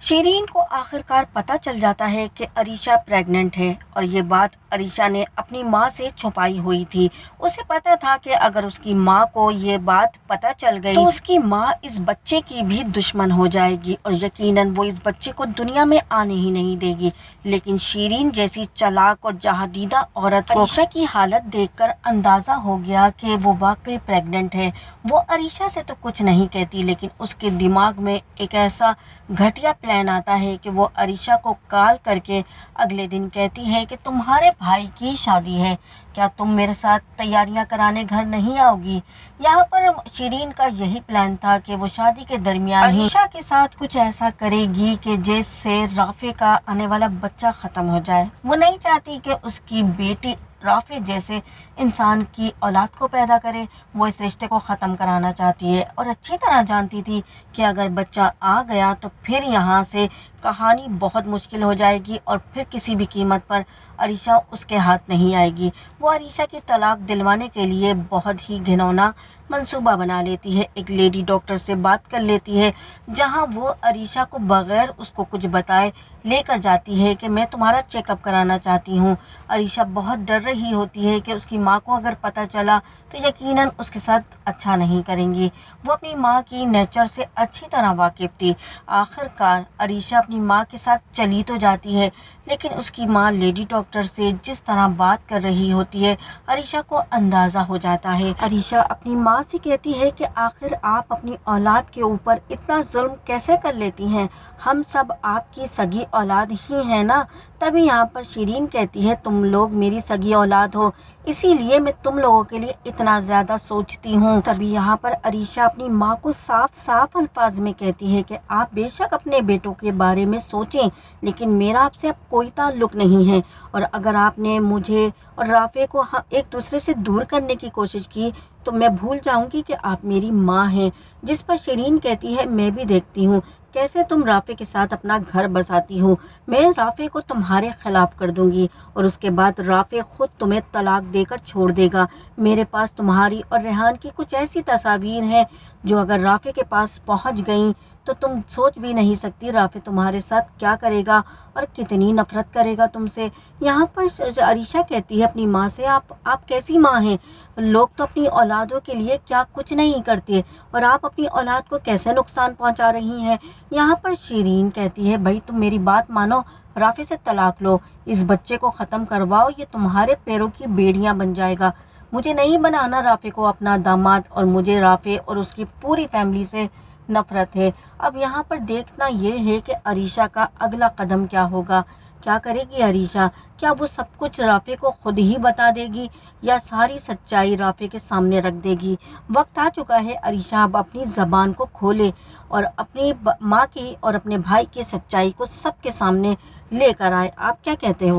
شیرین کو آخرکار پتہ چل جاتا ہے کہ عریشہ پریگننٹ ہے، اور یہ بات عریشہ نے اپنی ماں سے چھپائی ہوئی تھی۔ اسے پتہ تھا کہ اگر اس کی ماں کو یہ بات پتہ چل گئی تو اس کی ماں اس بچے کی بھی دشمن ہو جائے گی اور یقیناً وہ اس بچے کو دنیا میں آنے ہی نہیں دے گی۔ لیکن شیرین جیسی چالاک اور جہادیدہ عورت کو عریشہ کی حالت دیکھ کر اندازہ ہو گیا کہ وہ واقعی پریگننٹ ہے۔ وہ عریشہ سے تو کچھ نہیں کہتی، لیکن اس کے دماغ میں ایک ایسا گھٹیا پلان آتا ہے کہ وہ عریشہ کو کال کر کے اگلے دن کہتی ہے کہ تمہارے بھائی کی شادی ہے، کیا تم میرے ساتھ تیاریاں کرانے گھر نہیں آؤ گی؟ یہاں پر شیرین کا یہی پلان تھا کہ وہ شادی کے درمیان ہی عریشہ کے ساتھ کچھ ایسا کرے گی کہ جس سے رافع کا آنے والا بچہ ختم ہو جائے۔ وہ نہیں چاہتی کہ اس کی بیٹی رافع جیسے انسان کی اولاد کو پیدا کرے، وہ اس رشتے کو ختم کرانا چاہتی ہے اور اچھی طرح جانتی تھی کہ اگر بچہ آ گیا تو پھر یہاں سے کہانی بہت مشکل ہو جائے گی اور پھر کسی بھی قیمت پر عریشہ اس کے ہاتھ نہیں آئے گی۔ وہ عریشہ کی طلاق دلوانے کے لیے بہت ہی گھنونا منصوبہ بنا لیتی ہے۔ ایک لیڈی ڈاکٹر سے بات کر لیتی ہے جہاں وہ عریشہ کو بغیر اس کو کچھ بتائے لے کر جاتی ہے کہ میں تمہارا چیک اپ کرانا چاہتی ہوں۔ عریشہ بہت ڈر رہی ہوتی ہے کہ اس کی ماں کو اگر پتہ چلا تو یقیناً اس کے ساتھ اچھا نہیں کریں گی۔ وہ اپنی ماں کی نیچر سے اچھی طرح واقف تھی۔ آخرکار عریشہ اپنی ماں کے ساتھ چلی تو جاتی ہے، لیکن اس کی ماں لیڈی ڈاکٹر سے جس طرح بات کر رہی ہوتی ہے عریشہ کو اندازہ ہو جاتا ہے۔ عریشہ اپنی ماں سے کہتی ہے کہ آخر آپ اپنی اولاد کے اوپر اتنا ظلم کیسے کر لیتی ہیں؟ ہم سب آپ کی سگی اولاد ہی ہیں نا؟ تبھی یہاں پر شیرین کہتی ہے تم لوگ میری سگی اولاد ہو، اسی لیے میں تم لوگوں کے لیے اتنا زیادہ سوچتی ہوں۔ تبھی یہاں پر عریشہ اپنی ماں کو صاف صاف الفاظ میں کہتی ہے کہ آپ بے شک اپنے بیٹوں کے بارے میں سوچیں، لیکن میرا آپ سے اب کوئی تعلق نہیں ہے، اور اگر آپ نے مجھے اور رافع کو ایک دوسرے سے دور کرنے کی کوشش کی تو میں بھول جاؤں گی کہ آپ میری ماں ہیں۔ جس پر شیرین کہتی ہے میں بھی دیکھتی ہوں کیسے تم رافع کے ساتھ اپنا گھر بساتی ہو، میں رافع کو تمہارے خلاف کر دوں گی اور اس کے بعد رافع خود تمہیں طلاق دے کر چھوڑ دے گا۔ میرے پاس تمہاری اور ریحان کی کچھ ایسی تصاویر ہیں جو اگر رافع کے پاس پہنچ گئیں تو تم سوچ بھی نہیں سکتی رافع تمہارے ساتھ کیا کرے گا اور کتنی نفرت کرے گا تم سے۔ یہاں پر عریشہ کہتی ہے اپنی ماں سے آپ کیسی ماں ہیں؟ لوگ تو اپنی اولادوں کے لیے کیا کچھ نہیں کرتے اور آپ اپنی اولاد کو کیسے نقصان پہنچا رہی ہیں؟ یہاں پر شیرین کہتی ہے بھائی تم میری بات مانو، رافع سے طلاق لو، اس بچے کو ختم کرواؤ، یہ تمہارے پیروں کی بیڑیاں بن جائے گا۔ مجھے نہیں بنانا رافع کو اپنا داماد، اور مجھے رافع اور اس کی پوری فیملی سے نفرت ہے۔ اب یہاں پر دیکھنا یہ ہے کہ عریشہ کا اگلا قدم کیا ہوگا۔ کیا کرے گی عریشہ؟ کیا وہ سب کچھ رافع کو خود ہی بتا دے گی یا ساری سچائی رافع کے سامنے رکھ دے گی؟ وقت آ چکا ہے عریشہ اب اپنی زبان کو کھولے اور اپنی ماں کی اور اپنے بھائی کی سچائی کو سب کے سامنے لے کر آئے۔ آپ کیا کہتے ہو؟